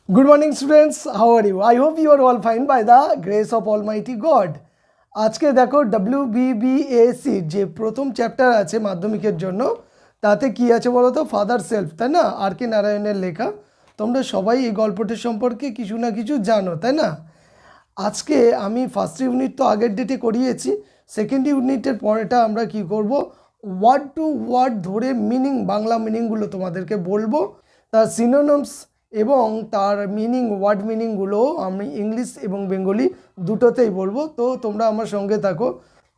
Good morning, students. How are you? I hope you are all fine by the grace of Almighty God. আজকে দেখো WBBAC যে প্রথম chapter আছে মাধ্যমিকের জন্য, তাতে কি আছে বলো তো? ফাদার সেলফ, তাই না? আর কে নারায়ণের লেখা। তোমরা সবাই এই গল্পটির সম্পর্কে কিছু না কিছু জানো, তাই না? আজকে আমি ফার্স্ট ইউনিট তো আগের ডেটে করিয়েছি, সেকেন্ড ইউনিটের পরেটা আমরা কি করব, ওয়ার্ড টু ওয়ার্ড ধরে মিনিং, বাংলা মিনিংগুলো তোমাদেরকে বলবো, তার সিনোনিমস এবং তার মিনিং, ওয়ার্ড মিনিংগুলো আমি ইংলিশ এবং বেঙ্গলি দুটোতেই বলবো। তো তোমরা আমার সঙ্গে থাকো।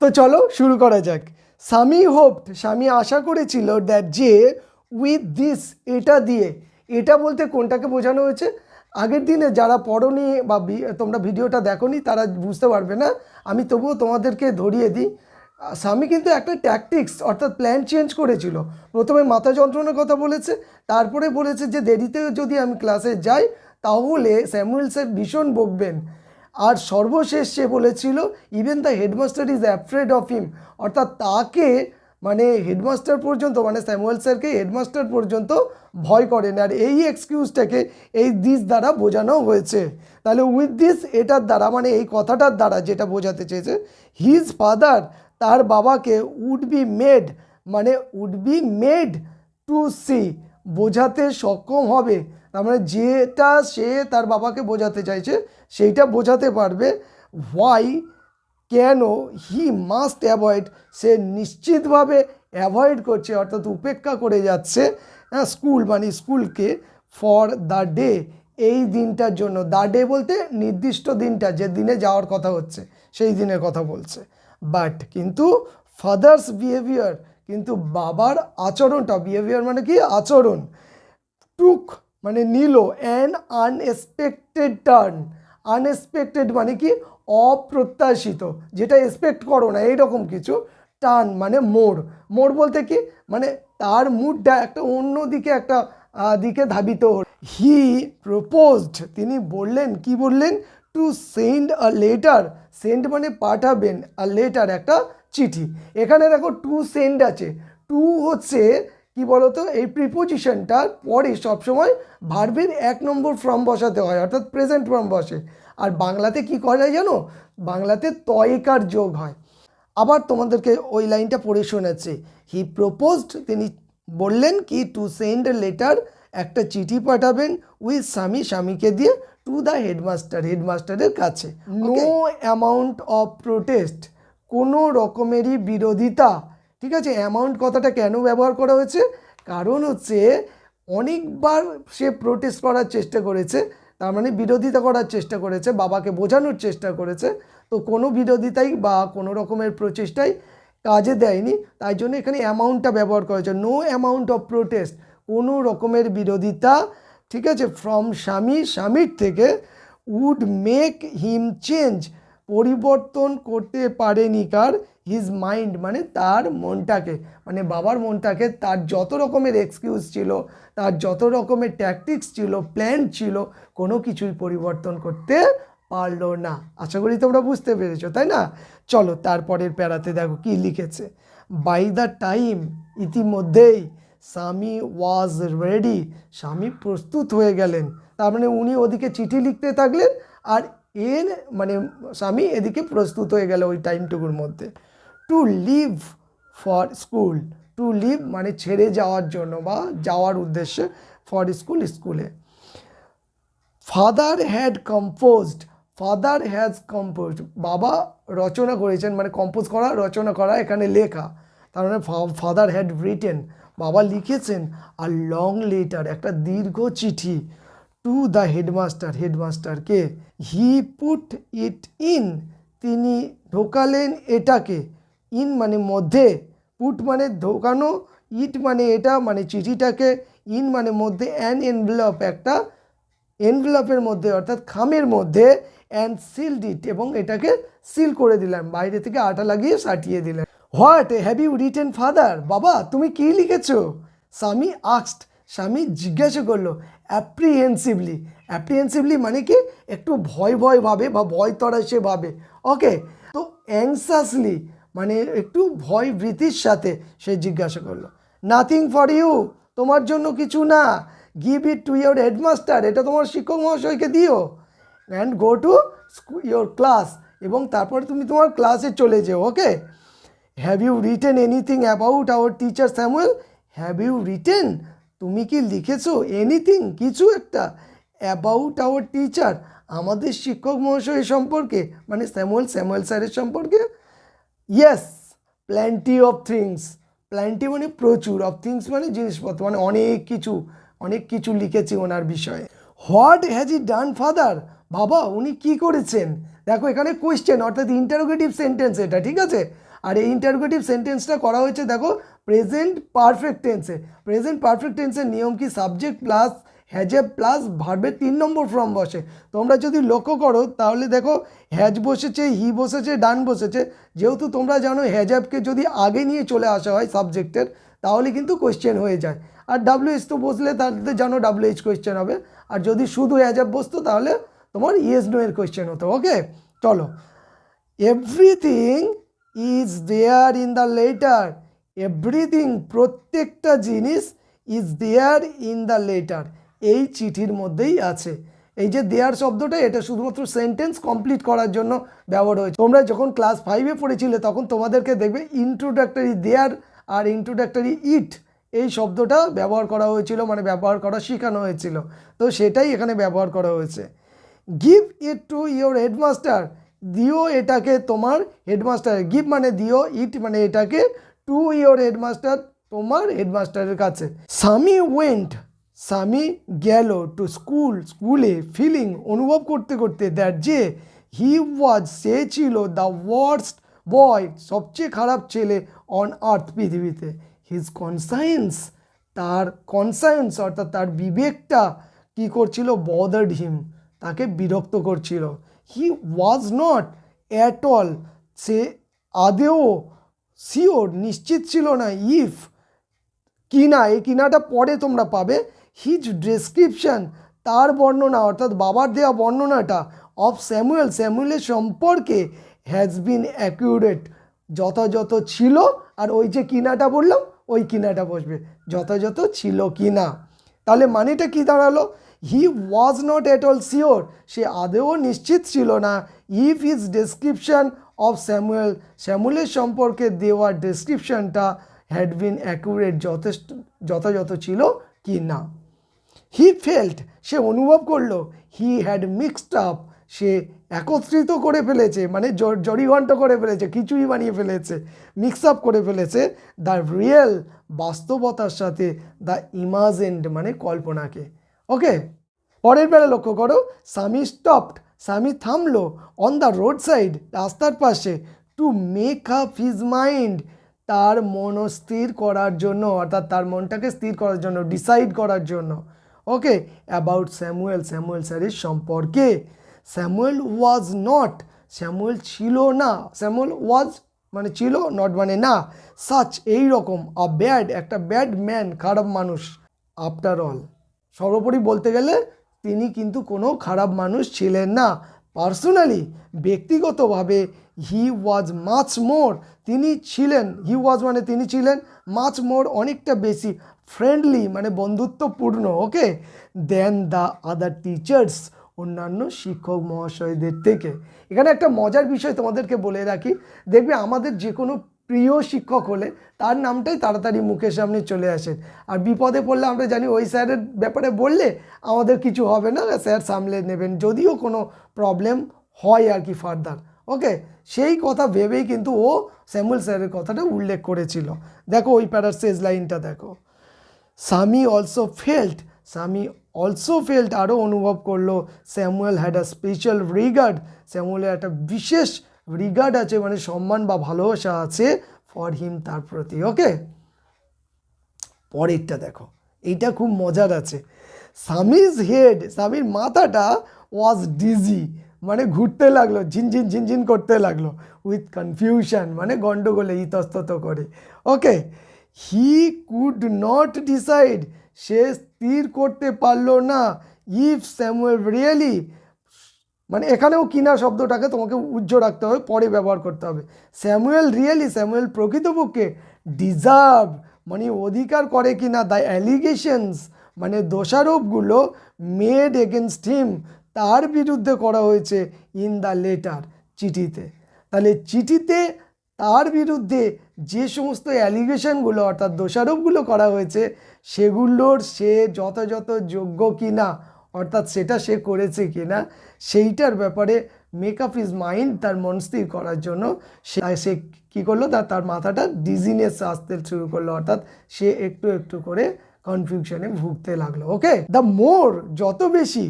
তো চলো শুরু করা যাক। স্বামী হোপড, স্বামী আশা করেছিল, দ্যাট যে উইথ দিস, এটা দিয়ে, এটা বলতে কোনটাকে বোঝানো হয়েছে? আগের দিনে যারা পড়োনি বা তোমরা ভিডিওটা দেখোনি তারা বুঝতে পারবে না, আমি তবুও তোমাদেরকে ধরিয়ে দিই। স্বামী কিন্তু একটা ট্যাকটিক্স অর্থাৎ প্ল্যান চেঞ্জ করেছিল। প্রথমে মাথা যন্ত্রণার কথা বলেছে, তারপরে বলেছে যে দেরিতে যদি আমি ক্লাসে যাই তাহলে স্যামুয়েল স্যার ভীষণ বকবেন, আর সর্বশেষ সে বলেছিল even the headmaster is afraid of him, অর্থাৎ তাকে মানে হেডমাস্টার পর্যন্ত, মানে স্যামুয়েল স্যারকে হেডমাস্টার পর্যন্ত ভয় করেন। আর এই এক্সকিউজটাকে এই দিস দ্বারা বোঝানো হয়েছে। তাহলে উইথ দিস, এটার দ্বারা মানে এই কথাটার দ্বারা যেটা বোঝাতে চেয়েছে, হিজ ফাদার, তার বাবাকে উড বি মেড, মানে would be made to see, বোঝাতে সক্ষম হবে। তার মানে যেটা সে তার বাবাকে বোঝাতে চাইছে সেইটা বোঝাতে পারবে। হোয়াই, কেন, হি মাস্ট অ্যাভয়েড, সে নিশ্চিতভাবে অ্যাভয়েড করছে অর্থাৎ উপেক্ষা করে যাচ্ছে স্কুল, মানে স্কুলকে, ফর দ্য ডে, এই দিনটার জন্য। দ্য ডে বলতে নির্দিষ্ট দিনটা, যে দিনে যাওয়ার কথা হচ্ছে সেই দিনের কথা বলছে। বাট কিন্তু ফাদার্স বিহেভিয়ার, কিন্তু বাবার আচরণটা, বিহেভিয়ার মানে কি আচরণ, টুক মানে নিল অ্যান আনএক্সপেক্টেড টার্ন। আনএক্সপেক্টেড মানে কি অপ্রত্যাশিত, যেটা এক্সপেক্ট করো না এইরকম কিছু। টার্ন মানে মোড়, মোড় বলতে কি মানে তার মুডটা একটা অন্য দিকে, একটা দিকে ধাবিত হল। হি প্রপোজড, তিনি বললেন, কি বললেন? To send a letter, send মানে পাঠাবেন, আর লেটার একটা চিঠি। এখানে দেখো টু সেন্ড আছে, টু হচ্ছে কি বলতো, এই প্রিপোজিশনটার পরে সবসময় ভার্বের 1 নম্বর ফর্ম বসাতে হয়, অর্থাৎ প্রেজেন্ট ফর্ম বসে। আর বাংলাতে কি করা যায় জানো? বাংলাতে তয়কার যোগ হয়। আবার তোমাদেরকে ওই লাইনটা পড়ে শোনাচ্ছে। হি প্রপোজড, তিনি বললেন কি, টু সেন্ড এ লেটার, একটা চিঠি পাঠাবেন, উইথ স্বামী, স্বামীকে দিয়ে, টু দ্য হেডমাস্টার, হেডমাস্টারের কাছে। নো অ্যামাউন্ট অফ প্রোটেস্ট, কোনো রকমেরই বিরোধিতা। ঠিক আছে, অ্যামাউন্ট কথাটা কেন ব্যবহার করা হয়েছে? কারণ হচ্ছে অনেকবার সে প্রোটেস্ট করার চেষ্টা করেছে, তার মানে বিরোধিতা করার চেষ্টা করেছে, বাবাকে বোঝানোর চেষ্টা করেছে। তো কোনো বিরোধিতাই বা কোনো রকমের প্রচেষ্টাই কাজে দেয়নি, তাই জন্য এখানে অ্যামাউন্টটা ব্যবহার করা হয়েছে। নো অ্যামাউন্ট অফ প্রোটেস্ট, কোনো রকমের বিরোধিতা, ঠিক আছে, ফ্রম স্বামী, স্বামীর থেকে, উড মেক হিম চেঞ্জ, পরিবর্তন করতে পারেনি কার? হিজ মাইন্ড, মানে তার মনটাকে, মানে বাবার মনটাকে। তার যত রকমের এক্সকিউজ ছিল, তার যত রকমের ট্যাকটিক্স ছিল, প্ল্যান ছিল, কোনো কিছুই পরিবর্তন করতে পারলো না। আশা করি তোমরা বুঝতে পেরেছো, তাই না? চলো তারপরের প্যারাতে দেখো কি লিখেছে। বাই দ্য টাইম, ইতিমধ্যেই, স্বামী ওয়াজ রেডি, স্বামী প্রস্তুত হয়ে গেলেন। তার মানে উনি ওদিকে চিঠি লিখতে থাকলেন, আর এর মানে স্বামী এদিকে প্রস্তুত হয়ে গেল ওই টাইমটুকুর মধ্যে। To leave for school, to leave মানে ছেড়ে যাওয়ার জন্য বা যাওয়ার উদ্দেশ্যে, ফর স্কুল, স্কুলে। Father had composed, father has composed, বাবা রচনা করেছেন, মানে কম্পোজ করা, রচনা করা, এখানে লেখা। তার মানে ফাদার হ্যাড রিটেন, বাবা লিখেছেন, আর লং লেটার, একটা দীর্ঘ চিঠি, টু দ্য হেডমাস্টার, হেডমাস্টারকে। হি পুট ইট ইন, তিনি ঢোকালেন এটাকে, ইন মানে মধ্যে, পুট মানে ঢোকানো, ইট মানে এটা, মানে চিঠিটাকে, ইন মানে মধ্যে, অ্যান এনভেলপ, একটা এনভেলপের মধ্যে অর্থাৎ খামের মধ্যে, অ্যান্ড সিলড ইট, এবং এটাকে সিল করে দিলাম, বাইরে থেকে আটা লাগিয়ে সাটিয়ে দিলেন। What have you written father, বাবা তুমি কি লিখেছো? স্বামী আস্কড, স্বামী জিজ্ঞাসা করলো। অ্যাপ্রিহেন্সিভলি, অ্যাপ্রিহেন্সিভলি মানে কি একটু ভয় ভয় ভাবে বা ভয় তরাসে ভাবে। ওকে, তো অ্যাংসাসলি মানে একটু ভয় ভীতির সাথে সে জিজ্ঞাসা করলো। নাথিং ফর ইউ, তোমার জন্য কিছু না। Give it to your headmaster, এটা তোমার শিক্ষক মহাশয়কে দিও, and go to your class, এবং তারপরে তুমি তোমার ক্লাসে চলে যেও। Okay, have you written anything about our teacher Samuel? Have you written, তুমি কি লিখেছো এনিথিং, কিছু একটা, অ্যাবাউট আওয়ার টিচার, আমাদের শিক্ষক মহাশয় সম্পর্কে, মানে স্যামুয়েল স্যারের সম্পর্কে? Yes, plenty of things, plenty মানে প্রচুর, অফ থিংস মানে জিনিসপত্র, মানে অনেক কিছু লিখেছি ওনার বিষয়ে। What has E done father? বাবা উনি কি করেছেন? দেখো এখানে কোয়েশ্চেন, অর্থাৎ ইন্টারোগেটিভ সেন্টেন্স এটা, ঠিক আছে? আর এই ইন্টারোগেটিভ সেন্টেন্সটা করা হয়েছে দেখো প্রেজেন্ট পারফেক্ট টেন্সে। প্রেজেন্ট পারফেক্ট টেন্সের নিয়ম কি? সাবজেক্ট প্লাস হ্যাজেব প্লাস ভার্বের 3 নম্বর ফর্ম বসে। তোমরা যদি লক্ষ্য করো তাহলে দেখো হ্যাজ বসেছে, হি বসেছে, ডান বসেছে। যেহেতু তোমরা জানো হ্যাজেবকে যদি আগে নিয়ে চলে আসা হয় সাবজেক্টের তাহলে কিন্তু কোয়েশ্চেন হয়ে যায়। আর ডাব্লিউএইচ তো বসলে তাহলে জানো ডাব্লিউএইচ কোয়েশ্চেন হবে। আর যদি শুধু হ্যাজেব বসতো তাহলে তোমার ইয়েস নো এর কোয়েশ্চেন হতো। ওকে, চলো, everything is there in the letter. Everything, প্রত্যেকটা জিনিস, is there in the letter, এই চিঠির মধ্যেই আছে। এই যে দেয়ার শব্দটা, এটা শুধুমাত্র সেন্টেন্স কমপ্লিট করার জন্য ব্যবহার হয়েছে। তোমরা যখন ক্লাস 5-এ পড়েছিলে তখন তোমাদেরকে দেখবে ইন্ট্রোডাক্টরি দেয়ার আর ইন্ট্রোডাক্টরি ইট, এই শব্দটা ব্যবহার করা হয়েছিল, মানে ব্যবহার করা শেখানো হয়েছিল, তো সেটাই এখানে ব্যবহার করা হয়েছে। Give it to your headmaster, দিও এটাকে তোমার হেডমাস্টার। গিভ মানে দিও, ইট মানে এটাকে, টু ইয়োর হেডমাস্টার, তোমার হেডমাস্টারের কাছে। সামি ওয়েন্ট, সামি গেল, টু স্কুলে, ফিলিং, অনুভব করতে করতে, দ্যাট যে, হি ওয়াজ, সে ছিল, দ্য ওয়ার্স্ট বয়, সবচেয়ে খারাপ ছেলে, অন আর্থ, পৃথিবীতে। হিজ কনসায়েন্স, তার কনসায়েন্স অর্থাৎ তার বিবেকটা কী করছিল? বদার্ড হিম, তাকে বিরক্ত করছিল। হি ওয়াজ নট অ্যাট অল, সে আদেও শিওর, নিশ্চিত ছিল না, ইফ, কিনা, এই কিনাটা পরে তোমরা পাবে, হিজ ডেসক্রিপশন, তার বর্ণনা অর্থাৎ বাবার দেওয়া বর্ণনাটা, অফ স্যামুয়েলের সম্পর্কে, হ্যাজ বিন অ্যাকিউরেট, যথাযথ ছিল। আর ওই যে কিনাটা বললাম ওই কিনাটা বসবে, যথাযথ ছিল কি না। তাহলে মানেটা কি দাঁড়ালো? He was not at all sure, সে আদেও নিশ্চিত ছিল না, ইফ হিজ ডেসক্রিপশন অফ স্যামুয়েলের সম্পর্কে দেওয়া ডেসক্রিপশনটা হ্যাড বিন অ্যাকুরেট, যথাযথ ছিল কি না। হি ফেল্ট, সে অনুভব করলো, হি হ্যাড মিক্সড আপ, সে একত্রিত করে ফেলেছে, মানে জড়িঘণ্ট করে ফেলেছে, খিচুড়ি বানিয়ে ফেলেছে, মিক্স আপ করে ফেলেছে, দ্য রিয়েল, বাস্তবতার সাথে, দ্য ইমাজিনড, মানে কল্পনাকে। ওকে, পরের বেলা লক্ষ্য করো, স্বামী স্টপড, স্বামী থামলো, অন দ্য রোড সাইড, রাস্তার পাশে, to make up his mind, তার মনস্থির করার জন্য, অর্থাৎ তার মনটাকে স্থির করার জন্য, ডিসাইড করার জন্য। ওকে, অ্যাবাউট স্যামুয়েল স্যারের সম্পর্কে। স্যামুয়েল ওয়াজ নট, স্যামুয়েল ছিল না, স্যামুয়েল ওয়াজ মানে ছিল, নট মানে না, সাচ, এই রকম, একটা ব্যাড ম্যান, খারাপ মানুষ, আফটার অল, সর্বোপরি বলতে গেলে তিনি কিন্তু কোনো খারাপ মানুষ ছিলেন না। পার্সোনালি, ব্যক্তিগতভাবে, হি ওয়াজ মাচ মোর, তিনি ছিলেন, হি ওয়াজ মানে তিনি ছিলেন, মাচ মোর অনেকটা বেশি, ফ্রেন্ডলি মানে বন্ধুত্বপূর্ণ, ওকে, দেন দ্য আদার টিচার্স, অন্যান্য শিক্ষক মহাশয়দের থেকে। এখানে একটা মজার বিষয় তোমাদেরকে বলে রাখি, দেখবে আমাদের যে কোনো প্রিয় শিক্ষক হলে তার নামটাই তাড়াতাড়ি মুখের সামনে চলে আসে। আর বিপদে পড়লে আমরা জানি ওই স্যারের ব্যাপারে বললে আমাদের কিছু হবে না, স্যার সামলে নেবেন, যদিও কোনো প্রবলেম হয় আর কি ফার্দার। ওকে, সেই কথা ভেবেই কিন্তু ও স্যামুয়েল স্যারের কথাটা উল্লেখ করেছিল। দেখো ওই প্যারার শেষ লাইনটা দেখো, স্বামী অলসো ফেল্ট, আরও অনুভব করলো, Samuel had a special regard, স্যামুয়েলের একটা বিশেষ রিগার্ড আছে, মানে সম্মান বা ভালোবাসা আছে, ফর হিম, তার প্রতি। ওকে, পরেরটা দেখো, এইটা খুব মজার আছে। স্বামীর হেড, স্বামীর মাথাটা, ওয়াজ ডিজি, মানে ঘুরতে লাগলো, ঝিনঝিন করতে লাগলো, উইথ কনফিউশন মানে গণ্ডগোলে, ইতস্তত করে। ওকে, হি কুড নট ডিসাইড, সে স্থির করতে পারলো না, ইফ স্যামুয়েল রিয়েলি, মানে এখানেও কিনা শব্দটাকে তোমাকে উজ্জ্ব রাখতে হবে, পরে ব্যবহার করতে হবে। স্যামুয়েল প্রকৃতপক্ষে ডিজার্ভ মানে অধিকার করে কিনা, দ্য অ্যালিগেশনস মানে দোষারোপগুলো মেড এগেনস্ট হিম তার বিরুদ্ধে করা হয়েছে ইন দ্য লেটার চিঠিতে। তাহলে চিঠিতে তার বিরুদ্ধে যে সমস্ত অ্যালিগেশনগুলো অর্থাৎ দোষারোপগুলো করা হয়েছে সেগুলোর সে যথাযথ যোগ্য কিনা অর্থাৎ সেটা সে করেছে কিনা সেইটার ব্যাপারে মেক আপ হিজ মাইন্ড তার মন স্থির করার জন্য সে কী করলো তার মাথাটা ডিজিনেস আসতে শুরু করলো অর্থাৎ সে একটু একটু করে কনফিউশনে ভুগতে লাগলো। ওকে, দ্য মোর যত বেশি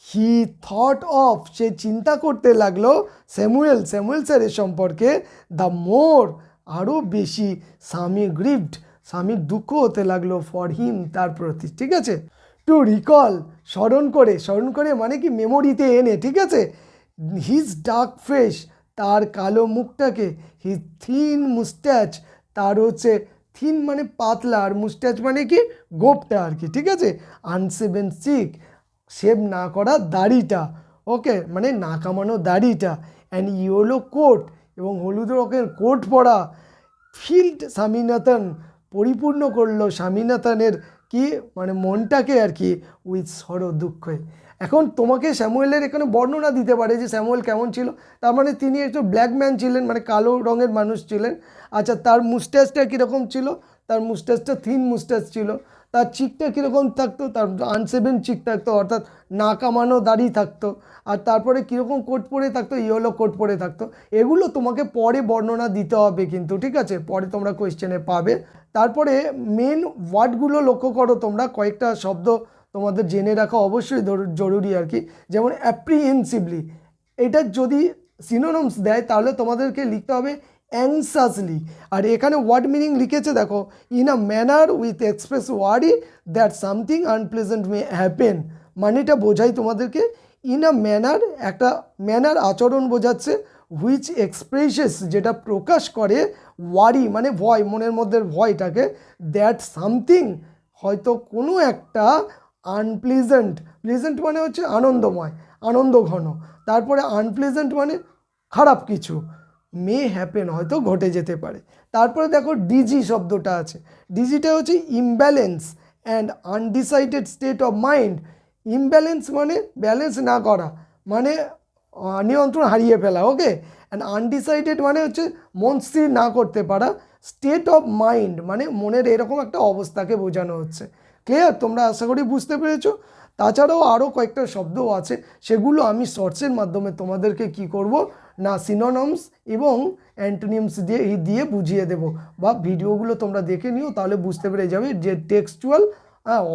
হি থট অফ সে চিন্তা করতে লাগলো স্যামুয়েল স্যারের সম্পর্কে, দ্য মোর আরও বেশি স্বামী গ্রিভড স্বামীর দুঃখ হতে লাগলো ফর হিম তার প্রতি। ঠিক আছে, টু রিকল স্মরণ করে মানে কি মেমোরিতে এনে, ঠিক আছে, হিজ ডার্ক ফেস তার কালো মুখটাকে, হিজ থিন মুস্ট্যাচ তার হচ্ছে থিন মানে পাতলা আর মুস্ট্যাচ মানে কি গোপটা আর কি, ঠিক আছে, আনসেভেন চিক শেভ না করা দাড়িটা, ওকে মানে না কামানো দাড়িটা, অ্যান্ড ইয়েলো কোট এবং হলুদ রঙের কোট পরা, ফিল্ড স্বামীনাথন পরিপূর্ণ করলো স্বামীনাথনের কি মানে মনটাকে আর কি উইথ সরো দুঃখে। এখন তোমাকে স্যামুয়েলের এখানে বর্ণনা দিতে পারে যে স্যামুয়েল কেমন ছিল, তার মানে তিনি একটু ব্ল্যাক ম্যান ছিলেন মানে কালো রঙের মানুষ ছিলেন। আচ্ছা, তার মুস্ট্যাচটা কীরকম ছিল, তার মুস্ট্যাচটা থিন মুস্ট্যাচ ছিল, তার চিকটা কীরকম থাকতো, তার আনসেভেন চিক থাকতো অর্থাৎ না কামানো দাড়ি থাকতো, আর তারপরে কীরকম কোট পরে থাকতো, ইয়েলো কোট পরে থাকতো। এগুলো তোমাকে পরে বর্ণনা দিতে হবে কিন্তু, ঠিক আছে, পরে তোমরা কোয়েশ্চেনে পাবে। তারপরে মেন ওয়ার্ডগুলো লক্ষ্য করো তোমরা, কয়েকটা শব্দ তোমাদের জেনে রাখা অবশ্যই জরুরি আর কি, যেমন অ্যাপ্রিহেন্সিভলি, এটা যদি সিনোনিমস দেয় তাহলে তোমাদেরকে লিখতে হবে অ্যাংসাসলি। আর এখানে ওয়ার্ড মিনিং লিখেছে দেখো, in a manner with express worry that something unpleasant may happen, মানেটা বোঝাই তোমাদেরকে, ইন আ ম্যানার একটা ম্যানার আচরণ বোঝাচ্ছে, হুইচ এক্সপ্রেসেস যেটা প্রকাশ করে, ওয়ারি মানে ভয়, মনের মধ্যে ভয়টাকে, দ্যাট সামথিং হয়তো কোনো একটা, আনপ্লেজেন্ট প্লেজেন্ট মানে হচ্ছে আনন্দময় আনন্দ ঘন, তারপরে আনপ্লেজেন্ট মানে খারাপ কিছু, মে হ্যাপেন হয়তো ঘটে যেতে পারে। তারপরে দেখো ডিজি শব্দটা আছে, ডিজিটা হচ্ছে imbalance and undecided state of mind. Imbalance মানে ব্যালেন্স না করা মানে নিয়ন্ত্রণ হারিয়ে ফেলা, ওকে, অ্যান্ড আনডিসাইডেড মানে হচ্ছে মন স্থির না করতে পারা, স্টেট অফ মাইন্ড মানে মনের এরকম একটা অবস্থাকে বোঝানো হচ্ছে। ক্লিয়ার? তোমরা আশা করি বুঝতে পেরেছো। তাছাড়াও আরও কয়েকটা শব্দ আছে, সেগুলো আমি শর্টসের মাধ্যমে তোমাদেরকে কি করব না সিনোনিমস এবং অ্যান্টোনিমস দিয়ে বুঝিয়ে দেব, বা ভিডিওগুলো তোমরা দেখে নিও, তাহলে বুঝতে পেরে যাবে যে টেক্সচুয়াল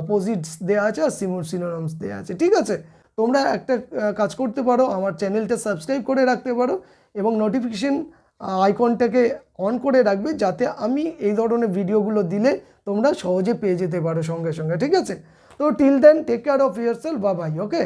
অপোজিটস দেওয়া আছে আর সিনোনিমস দেওয়া আছে। ঠিক আছে, তোমরা একটা কাজ করতে পারো, আমার চ্যানেলটা সাবস্ক্রাইব করে রাখতে পারো এবং নোটিফিকেশন আইকনটাকে অন করে রাখবে, যাতে আমি এই ধরনের ভিডিওগুলো দিলে তোমরা সহজে পেয়ে যেতে পারো সঙ্গে সঙ্গে। ঠিক আছে, তো till then take care of yourself, bye bye. Okay.